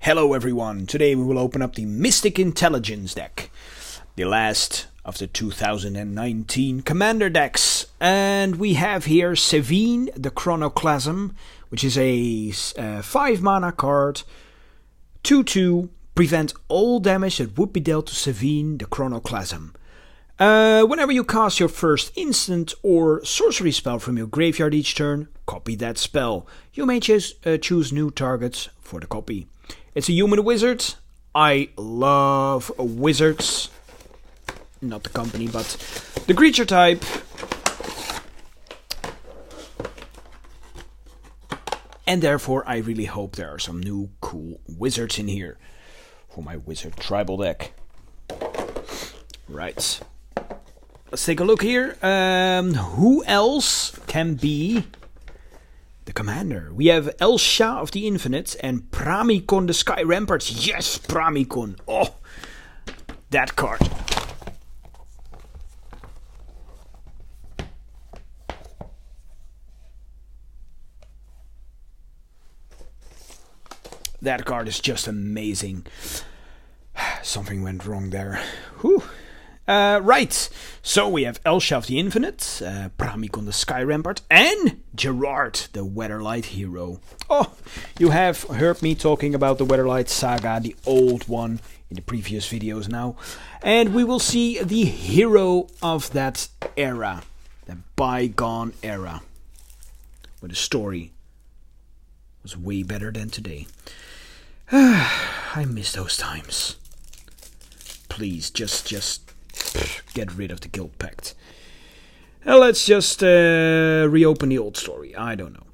Hello everyone, today we will open up the Mystic Intelligence deck, the last of the 2019 Commander decks, and we have here Sevine the Chronoclasm, which is a 5 mana card, 2/2, prevent all damage that would be dealt to Sevine the Chronoclasm. Whenever you cast your first instant or sorcery spell from your graveyard each turn, copy that spell. You may choose new targets for the copy. It's a human wizard. I love wizards. Not the company, but the creature type. And therefore, I really hope there are some new cool wizards in here for my wizard tribal deck. Right. Let's take a look here. Who else can be the commander? We have El Shah of the Infinite and Pramikon the Sky Ramparts. Yes, Pramikon. Oh, that card. That card is just amazing. Something went wrong there. Whew. Right, so we have El Shah of the Infinite, Pramikon the Sky Rampart, and Gerard the Weatherlight Hero. Oh, you have heard me talking about the Weatherlight Saga, the old one, in the previous videos now. And we will see the hero of that era, the bygone era, where the story was way better than today. I miss those times. Please, just get rid of the Guild Pact. Let's just reopen the old story. I don't know.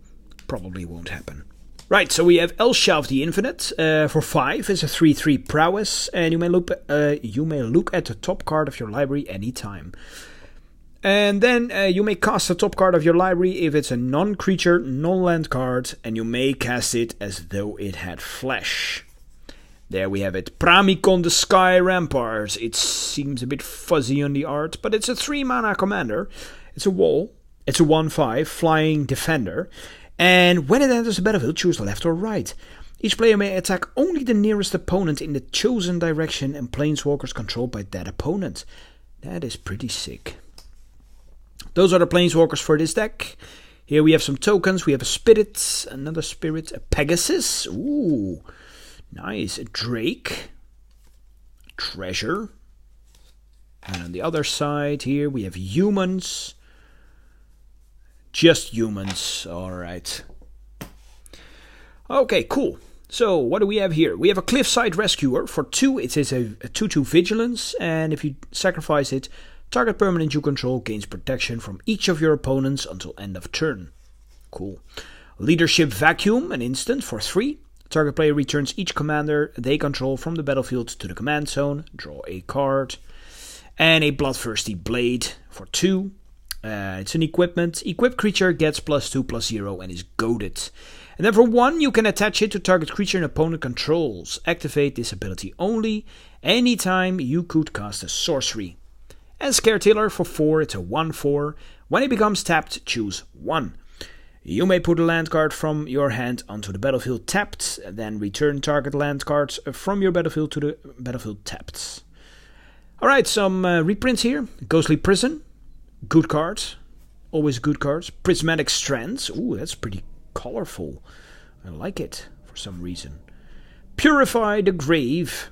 Probably won't happen. Right, so we have El Shah of the Infinite for 5. It's a 3/3 prowess, and you may look at the top card of your library anytime. And then you may cast the top card of your library if it's a non-creature, non-land card, and you may cast it as though it had flesh. There we have it, Pramikon the Sky Rampart. It seems a bit fuzzy on the art, but it's a 3 mana commander. It's a wall. It's a 1/5 flying defender. And when it enters the battlefield, choose left or right. Each player may attack only the nearest opponent in the chosen direction and planeswalkers controlled by that opponent. That is pretty sick. Those are the planeswalkers for this deck. Here we have some tokens. We have a Spirit, another Spirit, a Pegasus. Ooh. Nice. A Drake. A Treasure. And on the other side here we have humans. Just humans. Alright. Okay, cool. So what do we have here? We have a Cliffside Rescuer. For 2 it is a 2/2 Vigilance. And if you sacrifice it, target permanent you control gains protection from each of your opponents until end of turn. Cool. Leadership Vacuum. An instant for 3. Target player returns each commander they control from the battlefield to the command zone. Draw a card. And a Bloodthirsty Blade for 2. It's an equipment. Equipped creature gets +2/+0 and is goaded. And then for 1, you can attach it to target creature an opponent controls. Activate this ability only anytime you could cast a sorcery. And Scaretiller for 4, it's a 1/4. When it becomes tapped, choose 1. You may put a land card from your hand onto the battlefield tapped, then return target land cards from your battlefield to the battlefield tapped. Alright, some reprints here. Ghostly Prison, good card, always good cards. Prismatic Strands, ooh, that's pretty colorful. I like it for some reason. Purify the Grave,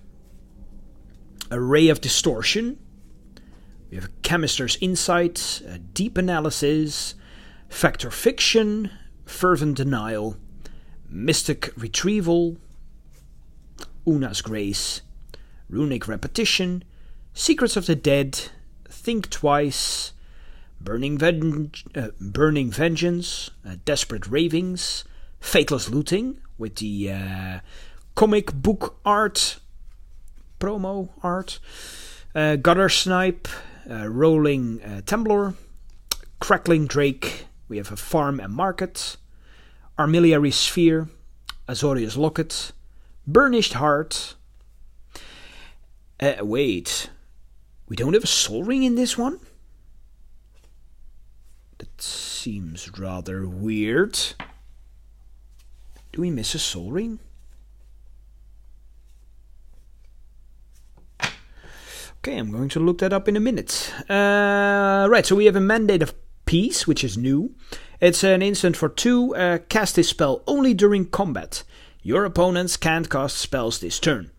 a Ray of Distortion. We have Chemister's Insight, Deep Analysis, Factor Fiction, Fervent Denial, Mystic Retrieval, Una's Grace, Runic Repetition, Secrets of the Dead, Think Twice, Burning Vengeance, Desperate Ravings, Fateless Looting with the comic book art, promo art, Gutter Snipe, Rolling Temblor, Crackling Drake. We have a Farm and Market, Armillary Sphere, Azorius Locket, Burnished Heart. Wait, we don't have a Soul Ring in this one? That seems rather weird. Do we miss a Soul Ring? Okay, I'm going to look that up in a minute. Right, so we have a Mandate of Peace, which is new. It's an instant for 2. Cast this spell only during combat. Your opponents can't cast spells this turn.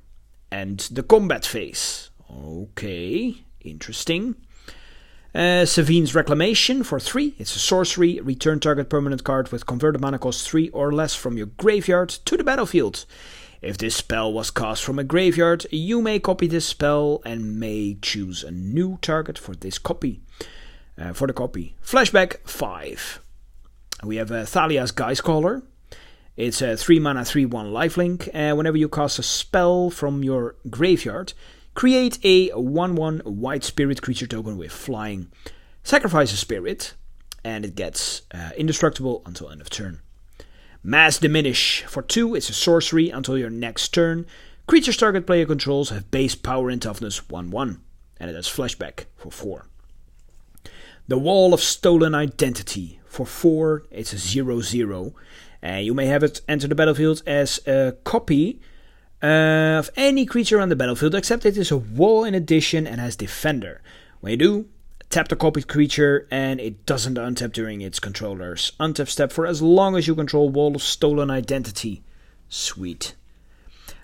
And the combat phase. Okay, interesting. Savine's Reclamation for 3. It's a sorcery. Return target permanent card with converted mana cost 3 or less from your graveyard to the battlefield. If this spell was cast from a graveyard, you may copy this spell and may choose a new target for this copy. For the copy. Flashback 5. We have Thalia's Geistcaller. It's a 3 mana 3/1 lifelink. Whenever you cast a spell from your graveyard, create a 1/1 white spirit creature token with flying. Sacrifice a spirit, and it gets indestructible until end of turn. Mass Diminish for 2. It's a sorcery until your next turn. Creatures target player controls have base power and toughness 1/1, and it has flashback for 4. The Wall of Stolen Identity for 4. It's a 0/0. You may have it enter the battlefield as a copy of any creature on the battlefield, except it is a wall in addition and has Defender. When you do, tap the copied creature and it doesn't untap during its controller's untap step for as long as you control Wall of Stolen Identity. Sweet.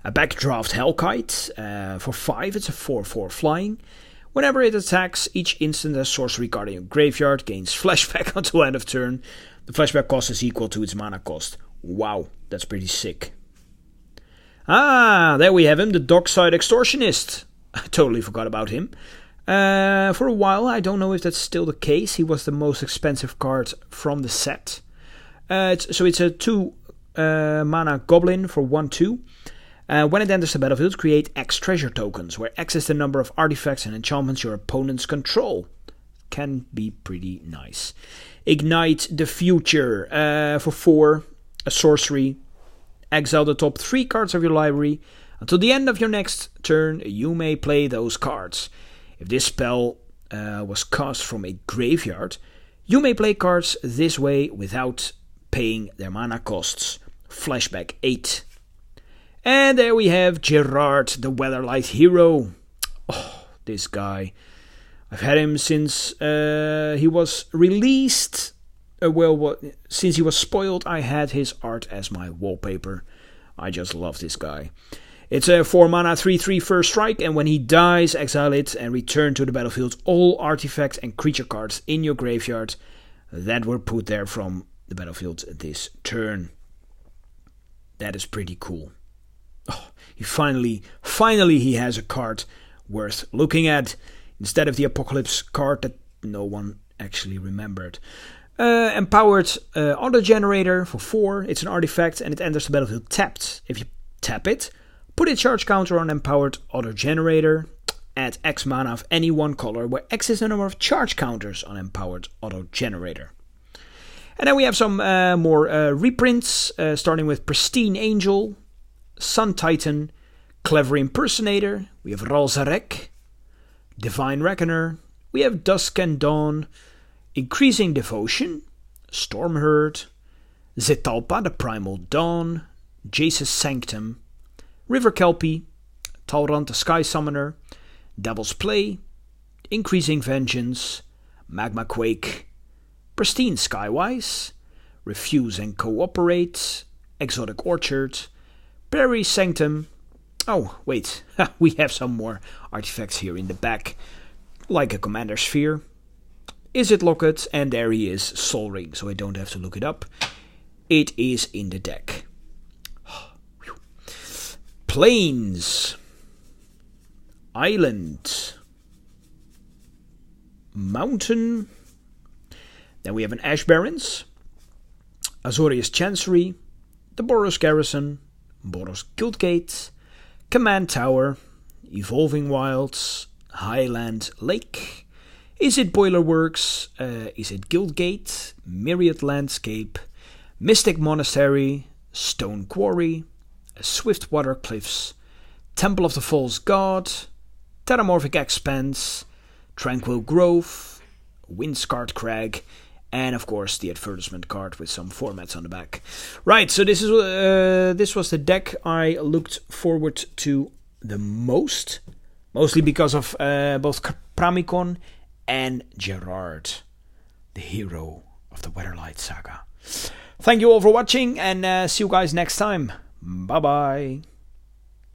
A Backdraft Hellkite for 5. It's a 4/4 flying. Whenever it attacks, each instant as sorcery card in your graveyard gains flashback until end of turn. The flashback cost is equal to its mana cost. Wow, that's pretty sick. Ah, there we have him, the Dockside Extortionist. I totally forgot about him. For a while, I don't know if that's still the case. He was the most expensive card from the set. It's a 2 mana goblin for 1/2. When it enters the battlefield, create X treasure tokens, where X is the number of artifacts and enchantments your opponents control. Can be pretty nice. Ignite the Future for 4, a sorcery. Exile the top 3 cards of your library. Until the end of your next turn, you may play those cards. If this spell was cast from a graveyard, you may play cards this way without paying their mana costs. Flashback 8. And there we have Gerard, the Weatherlight Hero. Oh, this guy. I've had him since he was released. Since he was spoiled, I had his art as my wallpaper. I just love this guy. It's a 4 mana 3/3 first strike, and when he dies, exile it and return to the battlefield all artifacts and creature cards in your graveyard that were put there from the battlefield this turn. That is pretty cool. Oh, he finally he has a card worth looking at, instead of the Apocalypse card that no one actually remembered. Empowered Auto Generator for 4. It's an artifact and it enters the battlefield tapped. If you tap it, put a charge counter on Empowered Auto Generator. Add X mana of any one color, where X is the number of charge counters on Empowered Auto Generator. And then we have some more reprints, starting with Pristine Angel, Sun Titan, Clever Impersonator. We have Ralzarek, Divine Reckoner. We have Dusk and Dawn, Increasing Devotion, Stormherd, Zetalpa, the Primal Dawn, Jace's Sanctum, River Kelpie, Talrand, the Sky Summoner, Devil's Play, Increasing Vengeance, Magma Quake, Pristine Skywise, Refuse and Cooperate, Exotic Orchard, Prairie Sanctum. Oh, wait, we have some more artifacts here in the back, like a Commander Sphere. Is it Locket? And there he is, Sol Ring, so I don't have to look it up. It is in the deck. Plains, Island, Mountain. Then we have an Ash Barrens, Azorius Chancery, the Boros Garrison, Boros Guildgate, Command Tower, Evolving Wilds, Highland Lake. Is it Boiler Works? Is it Guildgate? Myriad Landscape, Mystic Monastery, Stone Quarry, Swiftwater Cliffs, Temple of the False God, Terramorphic Expanse, Tranquil Grove, Windscarred Crag, and of course the advertisement card with some formats on the back. Right, so this was the deck I looked forward to the most Mostly because of both Pramikon and Gerard, the hero of the Weatherlight saga. Thank you all for watching, and see you guys next time. Bye bye.